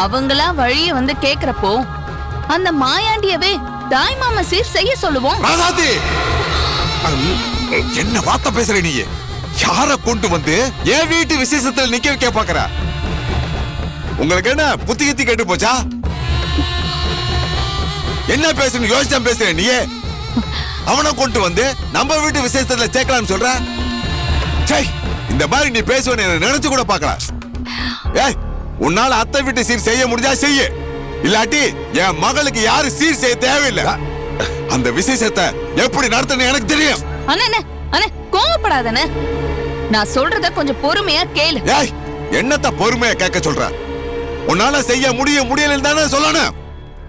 அவங்களா வழிய வந்து கேக்குறப்போ அந்த மாயாண்டியவே தாய் மாமா சீர் செய்ய சொல்லுவோம். என்ன வார்த்தை பேசுற நீ? யார கொண்டு வந்து என் வீட்டு விசேஷத்துல நிக்க வைக்க பாக்குற? உங்களுக்கு என்ன புத்தி கித்தி கேட்டு போச்சா? என்ன பேசுன்னு யோசிச்சா பேசுற நீ? அவனை கொண்டு வந்து நம்ம வீட்டு விசேஷத்துல சேர்க்கலாம்னு சொல்ற? இந்த மாதிரி நீ பேசுவன்னு நினைச்சு கூட பாக்கலாம். ஏய், உன்னால அத்தை வீட்டு சீர் செய்ய முடிஞ்சா செய்ய, இல்லாட்டி என் மகளுக்கு யாரு சீர் செய்ய தேவையில்லை. அந்த விசேஷத்தை எப்படி நடத்தணும் எனக்கு தெரியும். அண்ணே கோவப்படாதண்ணே, நான் சொல்றத கொஞ்சம் பொறுமையா கேளு. ஏய், என்னத்த பொறுமையா கேட்க சொல்ற? உன்னால செய்ய முடியலன்னு தானே சொல்லணும்.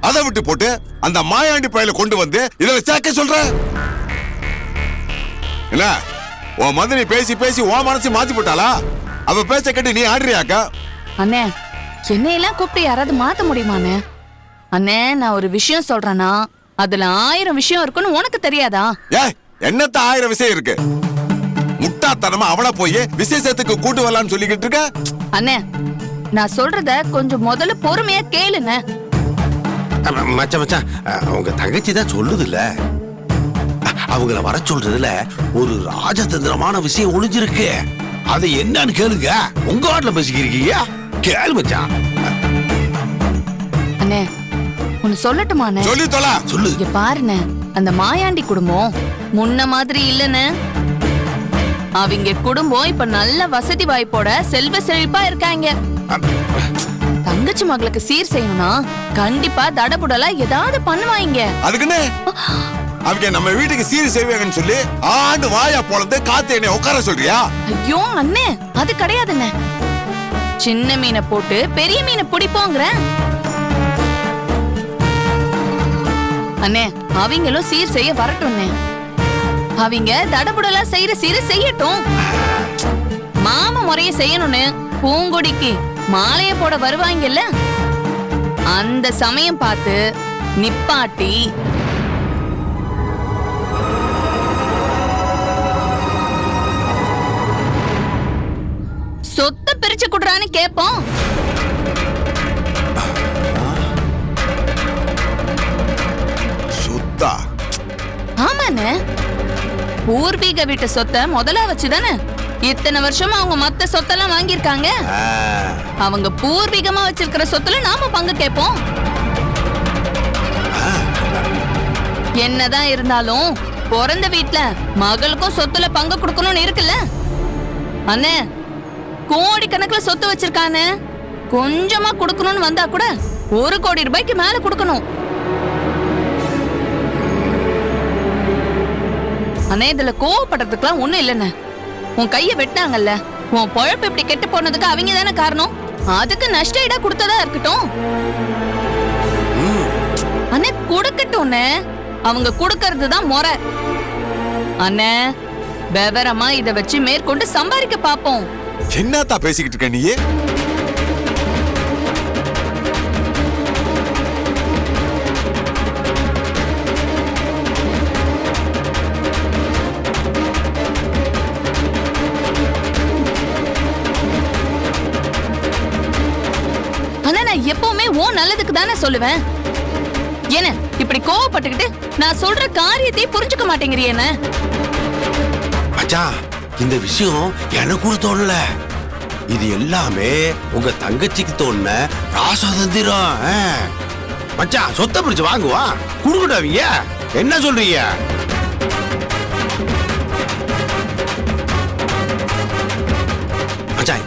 அதை விட்டு போட்டு அந்த மாயாண்டி பையில கொண்டு வந்து இதை சேர்க்க சொல்ற என்ன? உன் மதனி பேசி பேசி உன் மனசு மாத்தி போட்டாளா? அவ பேச கேட்டு நீ ஆடுறியாக்கா? அண்ணே, என்னையெல்லாம் கூப்பிட்டு யாராவது மாத்த முடியுமாண்ணே? அண்ணே, நான் ஒரு விஷயம் சொல்றேன்னா அதுல 1000 விஷயம் இருக்குன்னு உனக்கு தெரியாதா? ஏய், என்னத்த 1000 விஷயம் இருக்கு? முட்டாத்தனமா அவளை போய் விசேஷத்துக்கு கூட்டு வரலான்னு சொல்லிக்கிட்டு இருக்க. அண்ணே, நான் சொல்றத கொஞ்சம் முதல்ல பொறுமையா கேளுங்க. மச்சான், அவங்க தங்கச்சி தான் சொல்லுது இல்ல, அவங்கள வர சொல்றதுல ஒரு ராஜதந்திரமான விஷயம் ஒளிஞ்சிருக்கு. அது என்னன்னு கேளுங்க. உங்க வாட்ல பேசிக்கிறீங்க, கேளு மச்சான். அண்ணே, ஒன்னு சொல்லட்டுமாண்ணே? சொல்லி தொலை. சொல்லு. இங்க பாருண்ணே, அந்த மாயாண்டி குடும்பம் முன்ன மாதிரி இல்லன்னு. அவங்க குடும்பம் இப்ப நல்ல வசதி வாய்ப்போட செல்வ செழிப்பா இருக்காங்க. தங்கச்சி மகளுக்கு சீர் செய்யணும்னா கண்டிப்பா தடபுடலா ஏதாவது பண்ணுவாங்க. அதுக்குன்னு அவங்க நம்ம வீட்டுக்கு சீர் செய்வாங்கன்னு சொல்லி ஆண்டு வாயா போலந்து காத்து என்னை உட்கார சொல்றியா? ஐயோ அண்ணே, அது கிடையாதுண்ணே. சின்ன மீனை போட்டு பெரிய மீனை பிடிப்போங்கிற அண்ணே. அவங்களும் சீர் செய்ய வரட்டும்ண்ணே. அவங்க தடபுடலா செய்யற சீரை செய்யட்டும். மாமா முறைய செய்யணும்னு பூங்கொடிக்கு மாலைய போட வருவாங்கல்ல, அந்த சமயம் பார்த்து நிப்பாட்டி சொத்தை பிரிச்சு குடுறான்னு கேப்போம். சுத்தா? ஆமாண்ணே, பூர்வீக வீட்டு சொத்தை முதலா வச்சுதானே இத்தனை வருஷமா அவங்க மத்த சொத்தெல்லாம் வாங்கியிருக்காங்க. அவங்க பூர்வீகமா வச்சிருக்கிற சொத்துல நாம பங்கு கேட்போம். என்னதான் இருந்தாலும் பிறந்த வீட்டுல மகளுக்கும் சொத்துல பங்கு கொடுக்கணும்னு இருக்குல்ல அண்ணே. கோடி கணக்குல சொத்து வச்சிருக்கானே, கொஞ்சமா கொடுக்கணும்னு வந்தா கூட 1 கோடி ரூபாய்க்கு மேல கொடுக்கணும். அண்ணே, இதுல கோவப்படுறதுக்குலாம் ஒண்ணும் இல்லைண்ணே. உன் கைய வெட்டாங்கல்ல, உன் பொழப்பு இப்படி கெட்டு போனதுக்கு அவங்க தானே காரணம். அதுக்கு நஷ்ட ஈடா கொடுத்ததா இருக்கட்டும் அண்ணே. கொடுக்கட்டும், அவங்க கொடுக்கறது தான் முறை அண்ணே. விவரமா இத வச்சு மேற்கொண்டு சம்பாதிக்க பாப்போம். என்னத்தா பேசிக்கிட்டு இருக்க நீ? எப்பவுமே ஓ நல்லதுக்கு தானே சொல்லுவேன். என்ன இப்படி கோவப்பட்டுக்கிட்டு நான் சொல்ற காரியத்தை புரிஞ்சுக்க மாட்டேங்கிறியேன்னு? மச்சான், இந்த விஷயம் எனக்கு கூட தோணல. இது எல்லாமே உங்க தங்கச்சிக்கு தோணுன ராசதந்திரம். மச்சான், சொத்தை பிரிச்சு வாங்குவா குடுக்கிட்டாவீங்க. என்ன சொல்றீங்க? மச்சான்,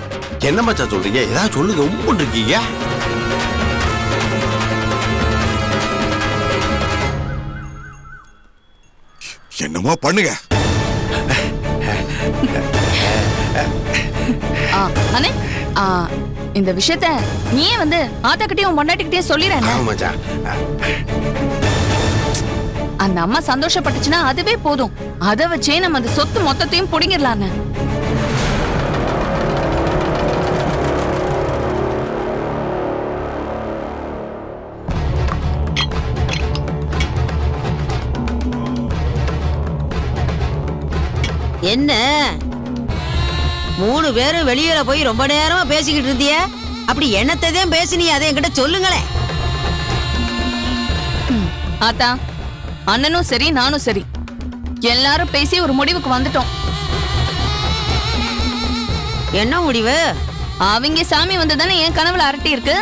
என்ன மச்சான் சொல்றீங்க? ஏதாவது சொல்லுங்க. உப்பு இருக்கீங்க. என்னமோ பண்ணுங்க. அண்ணே, இந்த விஷயத்த நீயே வந்து ஆத்தாக்கிட்டயும் பொண்டாட்டிக்கிட்டயும் சொல்லிடுறேன். அந்த அம்மா சந்தோஷப்பட்டுச்சுன்னா அதுவே போதும். அதை வச்சே நம்ம அந்த சொத்து மொத்தத்தையும் புடிங்கிடலாம். என்ன 3 பேரும் வெளியில போய் ரொம்ப நேரமா பேசிக்கிட்டு இருந்திய? அப்படி என்னத்தையும் பேசி நீ அதை என்கிட்ட சொல்லுங்களேன். ஆத்தா, அண்ணனும் சரி நானும் சரி எல்லாரும் பேசி ஒரு முடிவுக்கு வந்துட்டோம். என்ன முடிவு? அவங்க சாமி வந்ததானே என் கனவுல அரட்டி இருக்கு.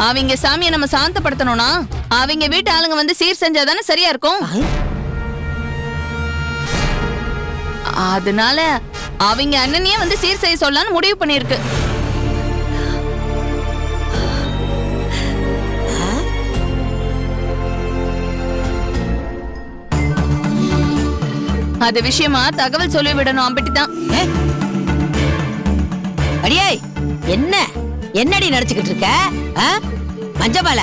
அவங்க சாமியை நம்ம சாந்தப்படுத்தணும்னா அவங்க வீட்டு ஆளுங்க வந்து சீர் செஞ்சாதானே சரியா இருக்கும். அதனால அவங்க அண்ணனையே வந்து சீர் செய்ய சொல்லலாம்னு முடிவு பண்ணிருக்கு. அது விஷயமா தகவல் சொல்லி விடணும் அம்பிட்டுதான். அடியே, என்ன என்னடி நடிச்சுக்கிட்டு இருக்க? மஞ்சபால,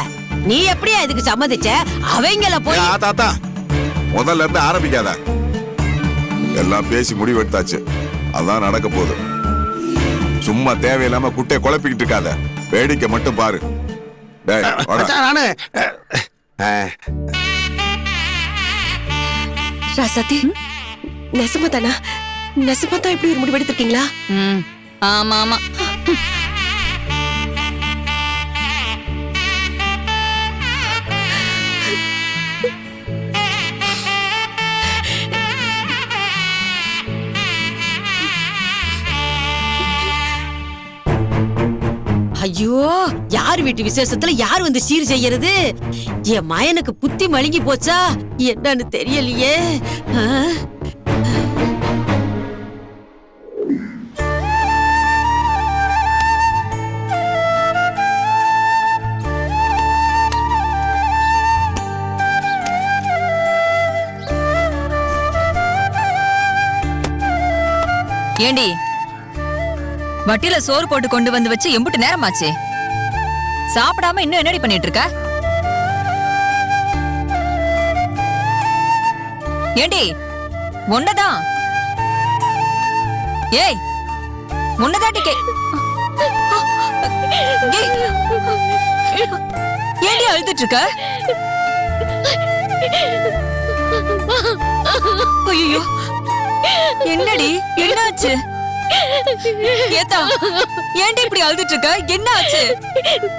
நீ எப்படியா இதுக்கு சம்மதிச்ச? அவங்கள போய் தாத்தா முதல்ல இருந்து ஆரம்பிக்காத. எல்லாம் பேசி முடிவு எடுத்தாச்சு, அதான் நடக்க போகுது. சும்மா தேவையில்லாம குட்டையை குழப்பிக்கிட்டு இருக்காத, வேடிக்கை மட்டும் பாரு. டேய், வாடா. நானு ராசாத்தி, நெசமாதானா? நெசமாதான் இப்படி ஒரு முடிவு எடுத்திருக்கீங்களா? ஆமா ஆமா. ஐயோ, யார் வீட்டு விசேஷத்துல யார் வந்து சீர் செய்யறது? என் மயனுக்கு புத்தி மழுங்கி போச்சா என்னன்னு தெரியலையே. ஏண்டி, வட்டியில சோறு போட்டு கொண்டு வந்து வச்சு எம்புட்டு நேரமாச்சு, சாப்பிடாம இன்னும் என்னடி பண்ணிட்டு இருக்க? ஏண்டி, ஒன்னதான். ஏய், ஒன்னதாட்டி ஏண்டி அழுதுட்டு இருக்க? ஐயோ, என்னடி, என்னாச்சு? ஏத்தா, ஏண்டி இப்படி அழுதுட்டு இருக்க? என்ன ஆச்சு?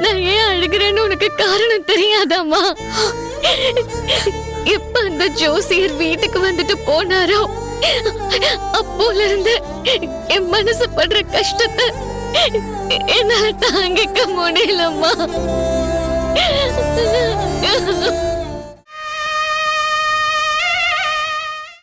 நான் ஏன் அழுகிறேன்னு உனக்கு காரணம் தெரியாதாம்மா? எப்ப அந்த ஜோசியர் வீட்டுக்கு வந்துட்டு போனாரோ அப்போல இருந்து என் மனசு படுற கஷ்டத்தை என்னால தாங்கிக்க முடியலம்மா.